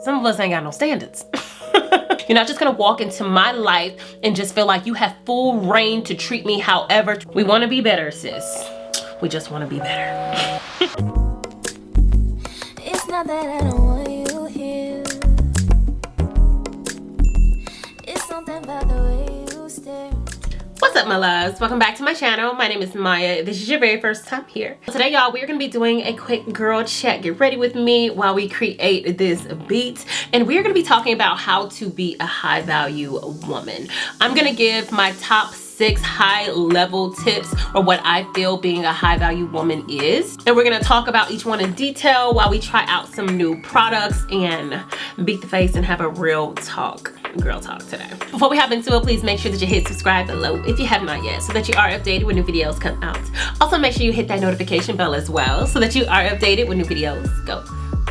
Some of us ain't got no standards. You're not just gonna walk into my life and just feel like you have full reign to treat me however. We wanna be better, sis. We just wanna be better. It's not that I don't want you here. It's something about the way you stare. What's up, my loves? Welcome back to my channel. My name is Maya. This is your very first time here. Today, y'all, we're gonna be doing a quick girl chat. Get ready with me while we create this beat. And we're gonna be talking about how to be a high value woman. I'm gonna give my top 6 high level tips or what I feel being a high value woman is. And we're gonna talk about each one in detail while we try out some new products and beat the face and have a real talk. Girl talk today. Before we hop into it, please make sure that you hit subscribe below if you have not yet so that you are updated when new videos come out. Also, make sure you hit that notification bell as well so that you are updated when new videos go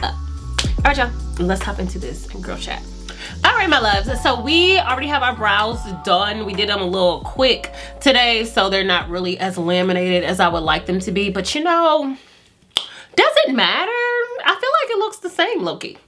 up. All right, y'all, let's hop into this girl chat. All right, my loves, so we already have our brows done. We did them a little quick today, so they're not really as laminated as I would like them to be, but you know, does it matter? I feel like it looks the same, low-key.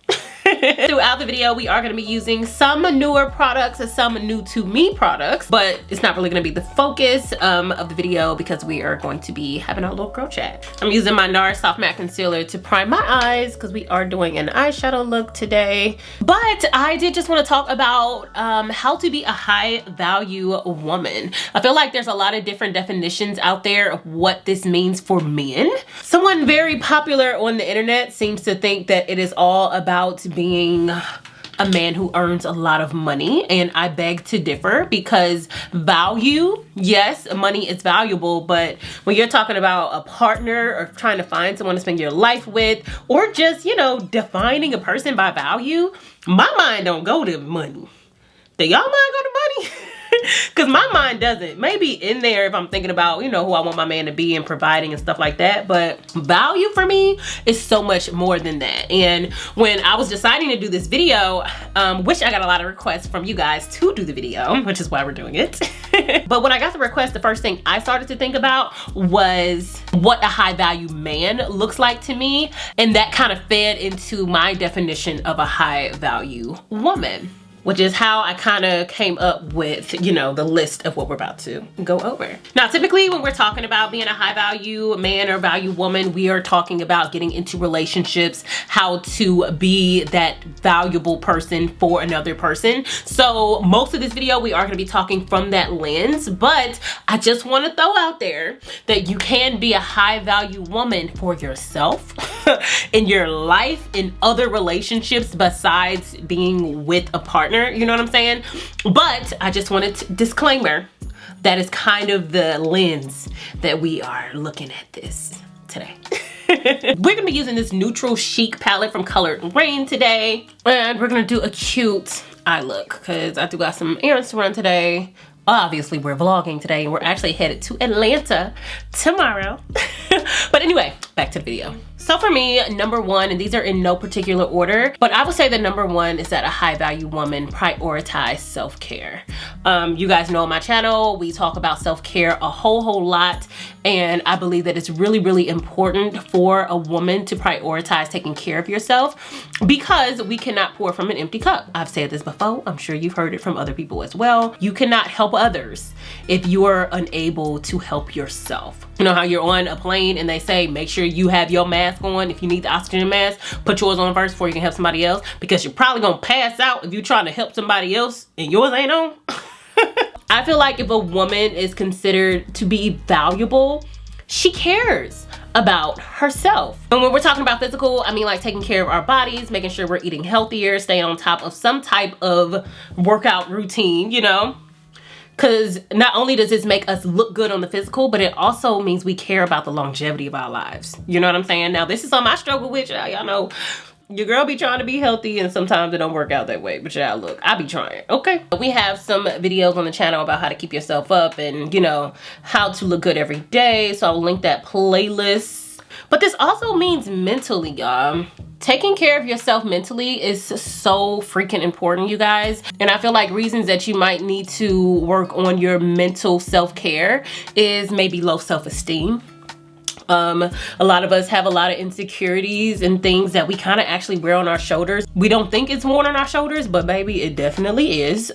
Throughout the video, we are going to be using some newer products and some new to me products, but it's not really going to be the focus of the video because we are going to be having a little girl chat. I'm using my NARS Soft Matte Concealer to prime my eyes because we are doing an eyeshadow look today. But I did just want to talk about how to be a high value woman. I feel like there's a lot of different definitions out there of what this means for men. Someone very popular on the internet seems to think that it is all about being a man who earns a lot of money, and I beg to differ because value, yes, money is valuable, but when you're talking about a partner or trying to find someone to spend your life with, or just, you know, defining a person by value, my mind don't go to money. Do y'all mind go to money? Because my mind doesn't. Maybe in there if I'm thinking about, you know, who I want my man to be and providing and stuff like that. But value for me is so much more than that. And when I was deciding to do this video, which I got a lot of requests from you guys to do the video, which is why we're doing it. But when I got the request, the first thing I started to think about was what a high value man looks like to me. And that kind of fed into my definition of a high value woman, which is how I kind of came up with, you know, the list of what we're about to go over. Now, typically when we're talking about being a high value man or value woman, we are talking about getting into relationships, how to be that valuable person for another person. So most of this video, we are gonna be talking from that lens, but I just wanna throw out there that you can be a high value woman for yourself, in your life, in other relationships besides being with a partner, you know what I'm saying? But I just wanted to disclaimer, that is kind of the lens that we are looking at this today. We're gonna be using this neutral chic palette from Raine today, and we're gonna do a cute eye look because I do got some errands to run today. Obviously, we're vlogging today and we're actually headed to Atlanta tomorrow. But anyway, back to the video. So for me, number one, and these are in no particular order, but I would say that number one is that a high value woman prioritize self-care. You guys know on my channel, we talk about self-care a whole lot. And I believe that it's really, really important for a woman to prioritize taking care of yourself because we cannot pour from an empty cup. I've said this before. I'm sure you've heard it from other people as well. You cannot help others if you are unable to help yourself. You know how you're on a plane and they say, make sure you have your mask on. If you need the oxygen mask, put yours on first before you can help somebody else, because you're probably gonna pass out if you're trying to help somebody else and yours ain't on. I feel like if a woman is considered to be valuable, she cares about herself. And when we're talking about physical, I mean like taking care of our bodies, making sure we're eating healthier, staying on top of some type of workout routine, you know? Because not only does this make us look good on the physical, but it also means we care about the longevity of our lives. You know what I'm saying? Now, this is something I struggle with. Y'all know your girl be trying to be healthy and sometimes it don't work out that way. But yeah, look, I be trying, okay? We have some videos on the channel about how to keep yourself up and, you know, how to look good every day. So I'll link that playlist. But this also means mentally, y'all. Taking care of yourself mentally is so freaking important, you guys. And I feel like reasons that you might need to work on your mental self-care is maybe low self-esteem. A lot of us have a lot of insecurities and things that we kind of actually wear on our shoulders. We don't think it's worn on our shoulders, but baby, it definitely is.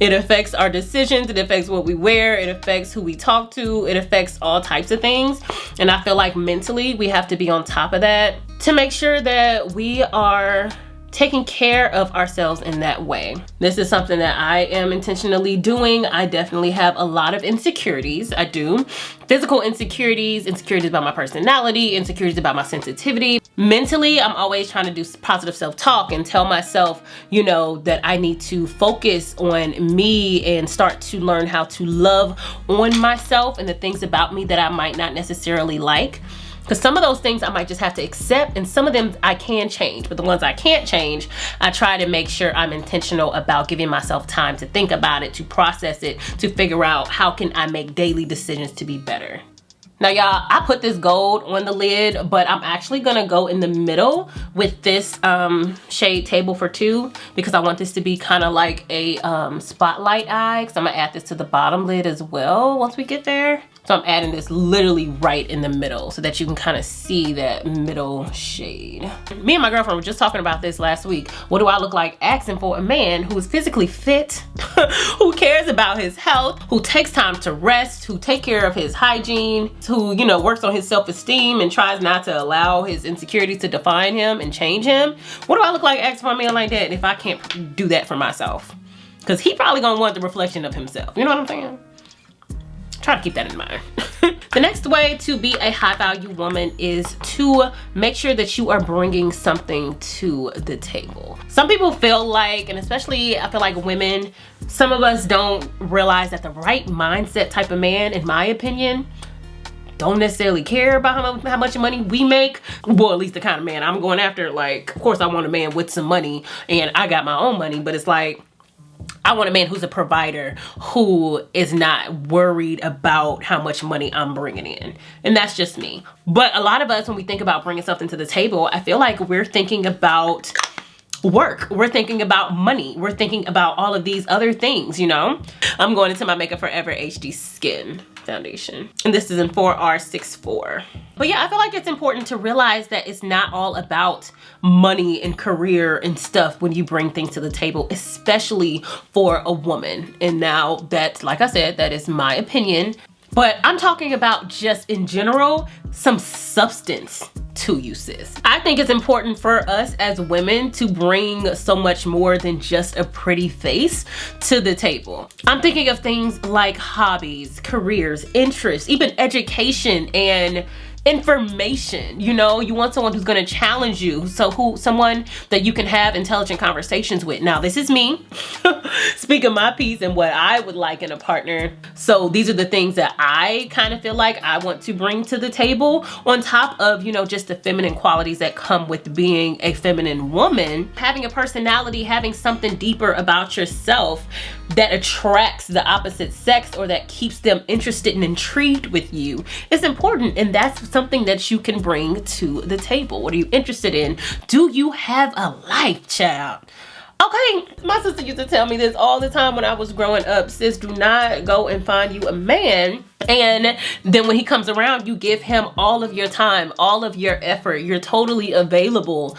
It affects our decisions, it affects what we wear, it affects who we talk to, it affects all types of things. And I feel like mentally we have to be on top of that to make sure that we are taking care of ourselves in that way. This is something that I am intentionally doing. I definitely have a lot of insecurities. I do. Physical insecurities, insecurities about my personality, insecurities about my sensitivity. Mentally, I'm always trying to do positive self-talk and tell myself, you know, that I need to focus on me and start to learn how to love on myself and the things about me that I might not necessarily like. Because some of those things I might just have to accept, and some of them I can change. But the ones I can't change, I try to make sure I'm intentional about giving myself time to think about it, to process it, to figure out how can I make daily decisions to be better. Now y'all, I put this gold on the lid, but I'm actually gonna go in the middle with this shade Table for Two, because I want this to be kind of like a spotlight eye, because I'm gonna add this to the bottom lid as well once we get there. So I'm adding this literally right in the middle so that you can kind of see that middle shade. Me and my girlfriend were just talking about this last week. What do I look like asking for a man who is physically fit, who cares about his health, who takes time to rest, who takes care of his hygiene, who, you know, works on his self-esteem and tries not to allow his insecurities to define him and change him? What do I look like asking for a man like that if I can't do that for myself? Because he probably gonna want the reflection of himself. You know what I'm saying? Try to keep that in mind. The next way to be a high value woman is to make sure that you are bringing something to the table. Some people feel like, and especially I feel like women, some of us don't realize that the right mindset type of man, in my opinion, don't necessarily care about how much money we make. Well, at least the kind of man I'm going after. Like, of course I want a man with some money and I got my own money, but it's like, I want a man who's a provider, who is not worried about how much money I'm bringing in. And that's just me. But a lot of us, when we think about bringing something to the table, I feel like we're thinking about work. We're thinking about money. We're thinking about all of these other things, you know? I'm going into my Makeup Forever HD Skin foundation. And this is in 4R64. But yeah, I feel like it's important to realize that it's not all about money and career and stuff when you bring things to the table, especially for a woman. And now that's, like I said, that is my opinion. But I'm talking about just in general, some substance to you, sis. I think it's important for us as women to bring so much more than just a pretty face to the table. I'm thinking of things like hobbies, careers, interests, even education and information. You know, you want someone who's going to challenge you, someone that you can have intelligent conversations with. Now, this is me speaking my piece and what I would like in a partner. So these are the things that I kind of feel like I want to bring to the table, on top of, you know, just the feminine qualities that come with being a feminine woman. Having a personality, having something deeper about yourself that attracts the opposite sex or that keeps them interested and intrigued with you is important. And that's something that you can bring to the table. What are you interested in? Do you have a life, child? Okay, my sister used to tell me this all the time when I was growing up. Sis, do not go and find you a man, and then when he comes around, you give him all of your time, all of your effort. You're totally available.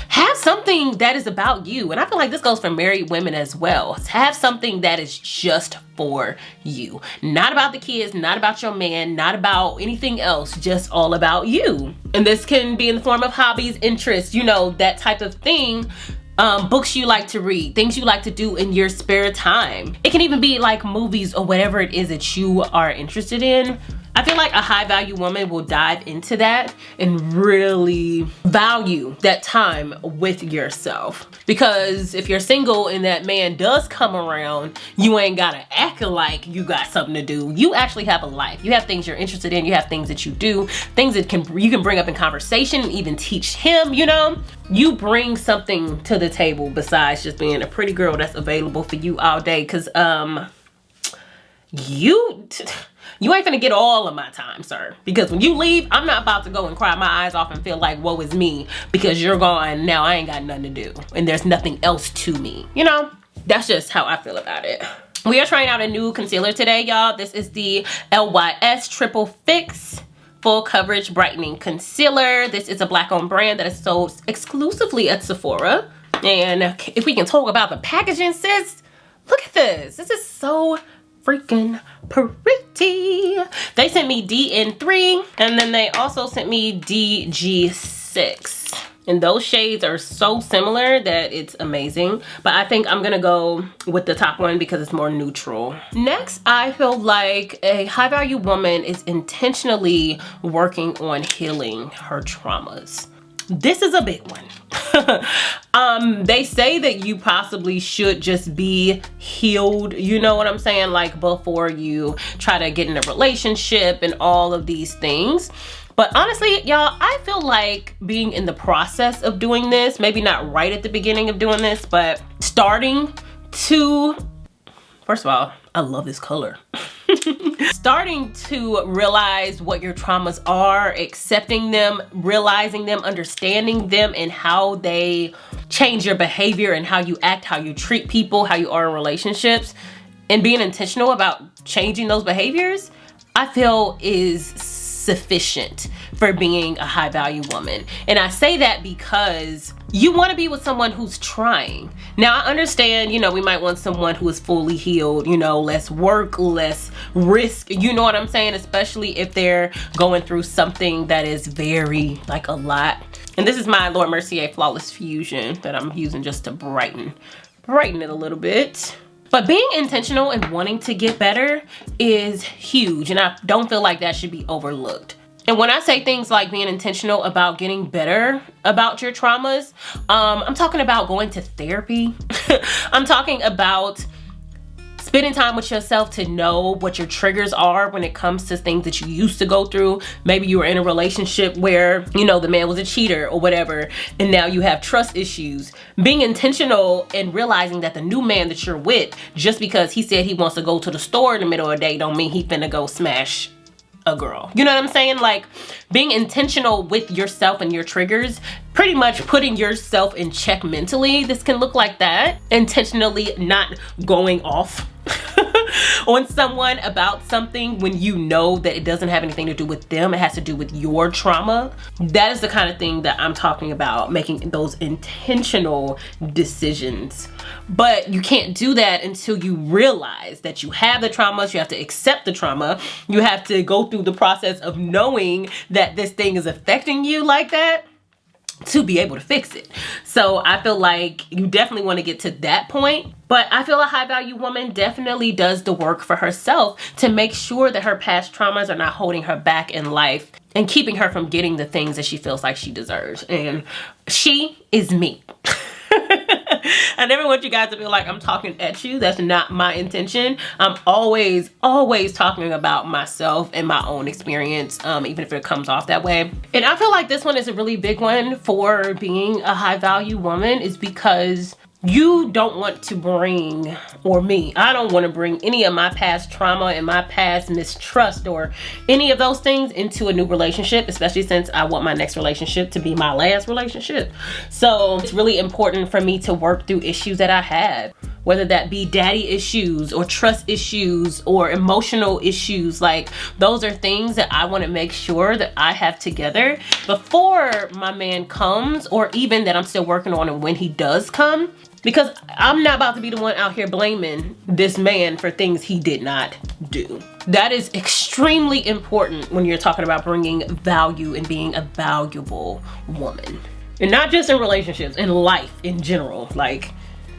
Have something that is about you. And I feel like this goes for married women as well. Have something that is just for you. Not about the kids, not about your man, not about anything else, just all about you. And this can be in the form of hobbies, interests, you know, that type of thing. Books you like to read, things you like to do in your spare time. It can even be like movies or whatever it is that you are interested in. I feel like a high value woman will dive into that and really value that time with yourself. Because if you're single and that man does come around, you ain't gotta act like you got something to do. You actually have a life. You have things you're interested in. You have things that you do, things that you can bring up in conversation and even teach him, you know? You bring something to the table besides just being a pretty girl that's available for you all day. Cause you ain't gonna get all of my time, sir. Because when you leave, I'm not about to go and cry my eyes off and feel like, woe is me, because you're gone. Now I ain't got nothing to do. And there's nothing else to me. You know, that's just how I feel about it. We are trying out a new concealer today, y'all. This is the LYS Triple Fix Full Coverage Brightening Concealer. This is a Black-owned brand that is sold exclusively at Sephora. And if we can talk about the packaging, sis, look at this. This is so freaking pretty. They sent me DN3, and then they also sent me DG6. And those shades are so similar that it's amazing. But I think I'm gonna go with the top one because it's more neutral. Next, I feel like a high value woman is intentionally working on healing her traumas. This is a big one. They say that you possibly should just be healed, you know what I'm saying? Like before you try to get in a relationship and all of these things. But honestly, y'all, I feel like being in the process of doing this, maybe not right at the beginning of doing this, but starting to, first of all, I love this color. Starting to realize what your traumas are, accepting them, realizing them, understanding them, and how they change your behavior and how you act, how you treat people, how you are in relationships, and being intentional about changing those behaviors, I feel is sufficient for being a high value woman. And I say that because you want to be with someone who's trying. Now I understand, you know, we might want someone who is fully healed, you know, less work, less risk, you know what I'm saying? Especially if they're going through something that is very, like, a lot. And this is my Laura Mercier Flawless Fusion that I'm using just to brighten it a little bit. But being intentional and wanting to get better is huge, and I don't feel like that should be overlooked. And when I say things like being intentional about getting better about your traumas, I'm talking about going to therapy. I'm talking about spending time with yourself to know what your triggers are when it comes to things that you used to go through. Maybe you were in a relationship where, you know, the man was a cheater or whatever, and now you have trust issues. Being intentional and realizing that the new man that you're with, just because he said he wants to go to the store in the middle of the day, don't mean he finna go smash a girl. You know what I'm saying? Like, being intentional with yourself and your triggers, pretty much putting yourself in check mentally. This can look like that. Intentionally not going off on someone about something when you know that it doesn't have anything to do with them. It has to do with your trauma. That is the kind of thing that I'm talking about, making those intentional decisions. But you can't do that until you realize that you have the traumas. You have to accept the trauma. You have to go through the process of knowing that this thing is affecting you like that to be able to fix it. So I feel like you definitely want to get to that point. But I feel a high value woman definitely does the work for herself to make sure that her past traumas are not holding her back in life and keeping her from getting the things that she feels like she deserves. And she is me. I never want you guys to feel like I'm talking at you. That's not my intention. I'm always talking about myself and my own experience, even if it comes off that way. And I feel like this one is a really big one for being a high value woman, is because you don't want to bring, or me, I don't want to bring any of my past trauma and my past mistrust or any of those things into a new relationship, especially since I want my next relationship to be my last relationship. So it's really important for me to work through issues that I have, whether that be daddy issues or trust issues or emotional issues. Like, those are things that I want to make sure that I have together before my man comes, or even that I'm still working on him when he does come. Because I'm not about to be the one out here blaming this man for things he did not do. That is extremely important when you're talking about bringing value and being a valuable woman. And not just in relationships, in life in general. Like,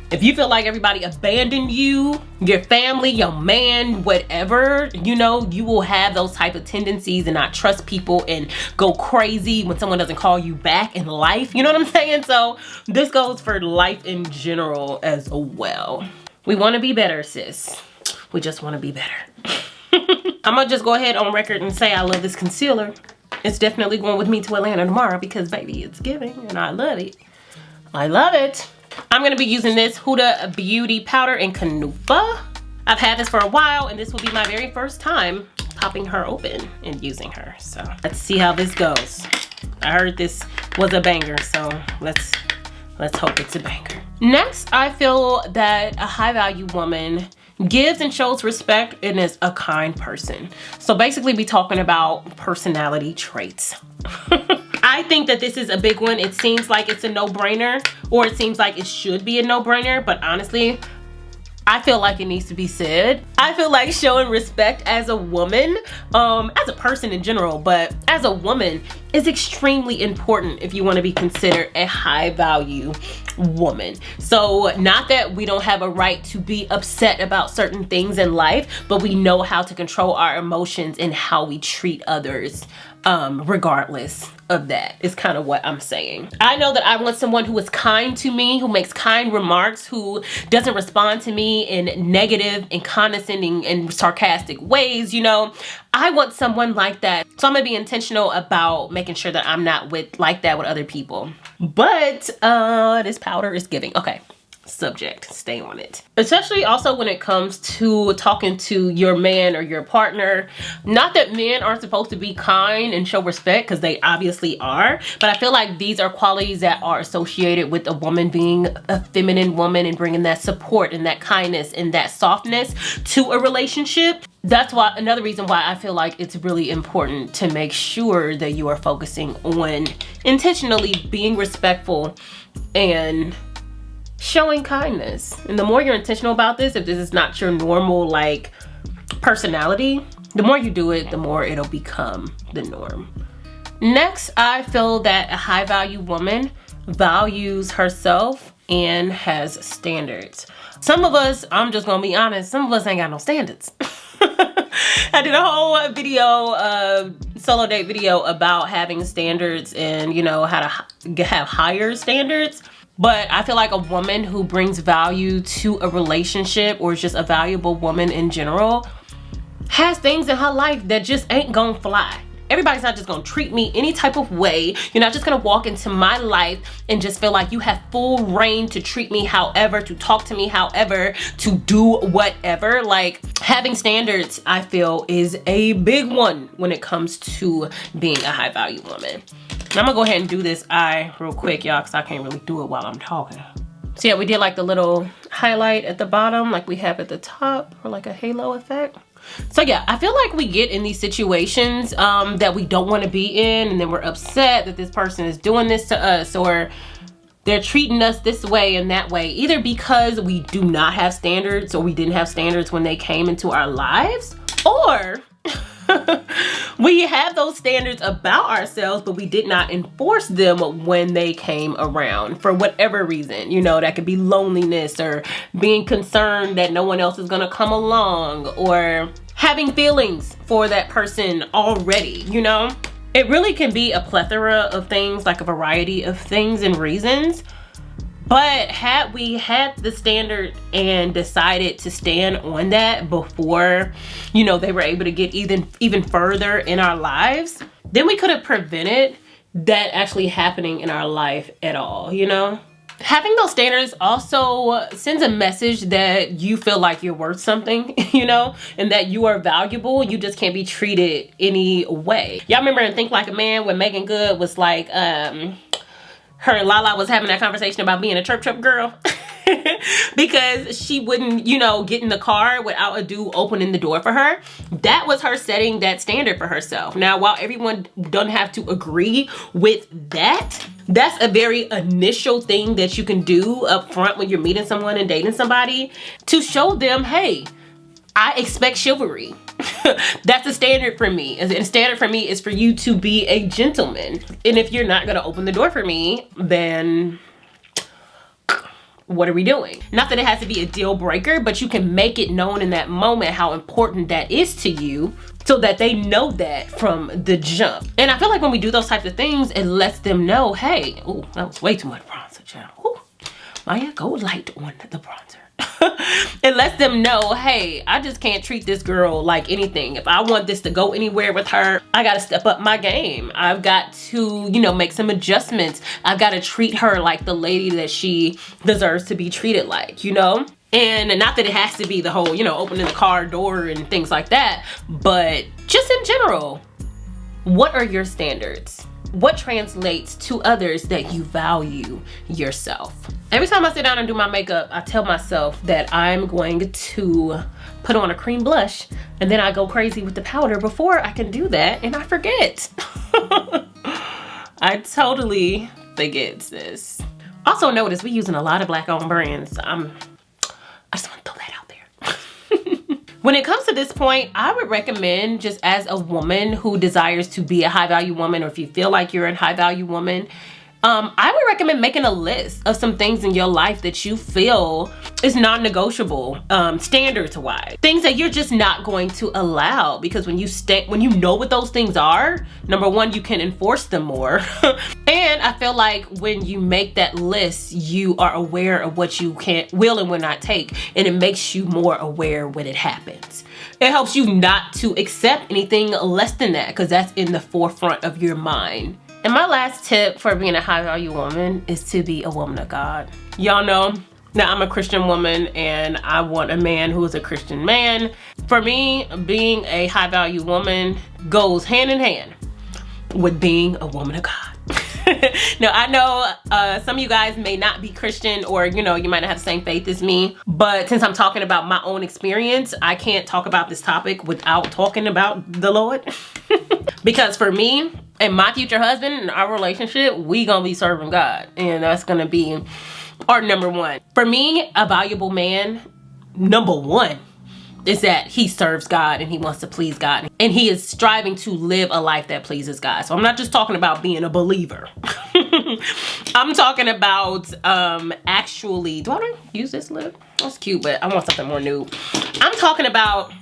if you feel like everybody abandoned you, your family, your man, whatever, you know, you will have those type of tendencies and not trust people and go crazy when someone doesn't call you back in life. You know what I'm saying? So this goes for life in general as well. We want to be better, sis. We just want to be better. I'm gonna just go ahead on record and say I love this concealer. It's definitely going with me to Atlanta tomorrow because, baby, it's giving and I love it. I love it. I'm gonna be using this Huda Beauty powder in Canupa. I've had this for a while, and this will be my very first time popping her open and using her. So let's see how this goes. I heard this was a banger, so let's hope it's a banger. Next, I feel that a high value woman gives and shows respect, and is a kind person. So basically we talking about personality traits. I think that this is a big one. It seems like it's a no-brainer, or it seems like it should be a no-brainer, but honestly, I feel like it needs to be said. I feel like showing respect as a woman, as a person in general, but as a woman, is extremely important if you want to be considered a high value woman. So not that we don't have a right to be upset about certain things in life, but we know how to control our emotions and how we treat others, regardless of that, is kind of what I'm saying. I know that I want someone who is kind to me, who makes kind remarks, who doesn't respond to me in negative and condescending and sarcastic ways, you know. I want someone like that. So I'm gonna be intentional about making sure that I'm not like that with other people. But this powder is giving. Okay. Subject, stay on it. Especially also when it comes to talking to your man or your partner. Not that men aren't supposed to be kind and show respect, because they obviously are, but I feel like these are qualities that are associated with a woman being a feminine woman and bringing that support and that kindness and that softness to a relationship. That's why, another reason why I feel like it's really important to make sure that you are focusing on intentionally being respectful and showing kindness. And the more you're intentional about this, if this is not your normal like personality, the more you do it, the more it'll become the norm. Next, I feel that a high value woman values herself and has standards. Some of us, I'm just gonna be honest, some of us ain't got no standards. I did a whole video, solo date video about having standards and, you know, how to have higher standards. But I feel like a woman who brings value to a relationship, or is just a valuable woman in general, has things in her life that just ain't gonna fly. Everybody's not just gonna treat me any type of way. You're not just gonna walk into my life and just feel like you have full reign to treat me however, to talk to me however, to do whatever. Like, having standards, I feel, is a big one when it comes to being a high value woman. I'm gonna go ahead and do this eye real quick, y'all, because I can't really do it while I'm talking. So yeah, we did like the little highlight at the bottom like we have at the top, or like a halo effect. So yeah, I feel like we get in these situations that we don't want to be in, and then we're upset that this person is doing this to us, or they're treating us this way and that way, either because we do not have standards, or we didn't have standards when they came into our lives, or we have those standards about ourselves, but we did not enforce them when they came around for whatever reason. You know, that could be loneliness, or being concerned that no one else is gonna come along, or having feelings for that person already, you know? It really can be a plethora of things, like a variety of things and reasons. But had we had the standard and decided to stand on that before, you know, they were able to get even further in our lives, then we could have prevented that actually happening in our life at all, you know? Having those standards also sends a message that you feel like you're worth something, you know, and that you are valuable. You just can't be treated any way. Y'all remember in Think Like a Man when Megan Good was like, her and Lala was having that conversation about being a chirp girl because she wouldn't, you know, get in the car without a dude opening the door for her. That was her setting that standard for herself. Now, while everyone doesn't have to agree with that, that's a very initial thing that you can do up front when you're meeting someone and dating somebody, to show them, hey, I expect chivalry. That's a standard for me. And a standard for me is for you to be a gentleman. And if you're not gonna open the door for me, then what are we doing? Not that it has to be a deal breaker, but you can make it known in that moment how important that is to you, so that they know that from the jump. And I feel like when we do those types of things, it lets them know, hey, oh, that was way too much bronzer, child. Ooh, Maya, go light on the bronzer. It lets them know, hey, I just can't treat this girl like anything. If I want this to go anywhere with her, I gotta step up my game. I've got to, you know, make some adjustments. I've got to treat her like the lady that she deserves to be treated like, you know? And not that it has to be the whole, you know, opening the car door and things like that, but just in general, What are your standards? What translates to others that you value yourself? Every time I sit down and do my makeup, I tell myself that I'm going to put on a cream blush, and then I go crazy with the powder before I can do that, and I forget. I totally forget this. Also notice we using a lot of black-owned brands. I just want to throw that out there. When it comes to this point, I would recommend, just as a woman who desires to be a high-value woman, or if you feel like you're a high-value woman, I would recommend making a list of some things in your life that you feel is non-negotiable, standards-wise. Things that you're just not going to allow, because when you know what those things are, number one, you can enforce them more. And I feel like when you make that list, you are aware of what you will and will not take, and it makes you more aware when it happens. It helps you not to accept anything less than that, because that's in the forefront of your mind. And my last tip for being a high-value woman is to be a woman of God. Y'all know that I'm a Christian woman, and I want a man who is a Christian man. For me, being a high-value woman goes hand in hand with being a woman of God. Now, I know some of you guys may not be Christian, or you might not have the same faith as me, but since I'm talking about my own experience, I can't talk about this topic without talking about the Lord. Because for me and my future husband and our relationship, we gonna be serving God, and that's gonna be our number one. For me, a valuable man, number one, is that he serves God and he wants to please God, and he is striving to live a life that pleases God. So I'm not just talking about being a believer. I'm talking about actually, do I want to use this lip? That's cute, but I want something more nude. I'm talking about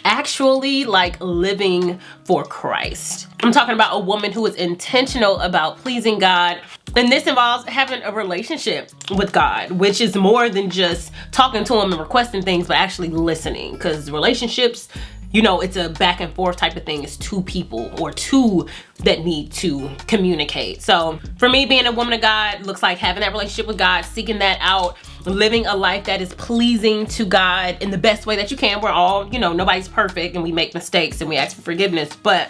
actually like living for Christ. I'm talking about a woman who is intentional about pleasing God. And this involves having a relationship with God, which is more than just talking to him and requesting things, but actually listening. Because relationships, it's a back and forth type of thing. It's two people, or two that need to communicate. So for me, being a woman of God looks like having that relationship with God, seeking that out, living a life that is pleasing to God in the best way that you can. We're all, nobody's perfect, and we make mistakes and we ask for forgiveness, but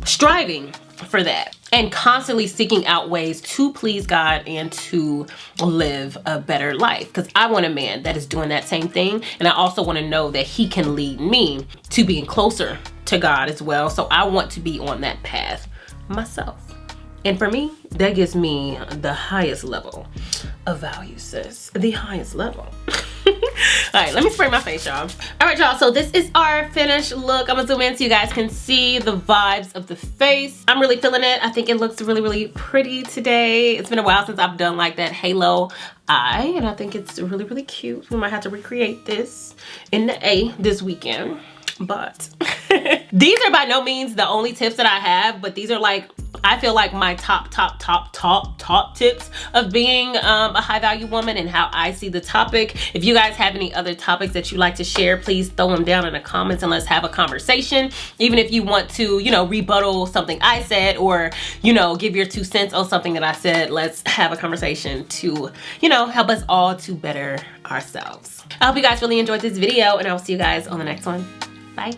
striving for that and constantly seeking out ways to please God and to live a better life. Because I want a man that is doing that same thing, and I also want to know that he can lead me to being closer to God as well. So I want to be on that path myself. And for me, that gives me the highest level of value, sis. The highest level. All right, let me spray my face, y'all. All right, y'all, so this is our finished look. I'm gonna zoom in so you guys can see the vibes of the face. I'm really feeling it. I think it looks really, really pretty today. It's been a while since I've done like that halo eye, and I think it's really, really cute. We might have to recreate this in the A this weekend, but these are by no means the only tips that I have, but these are like, I feel like my top tips of being a high value woman and how I see the topic. If you guys have any other topics that you'd like to share, please throw them down in the comments and let's have a conversation. Even if you want to, rebuttal something I said, or, give your 2 cents on something that I said, let's have a conversation to, help us all to better ourselves. I hope you guys really enjoyed this video, and I'll see you guys on the next one. Bye.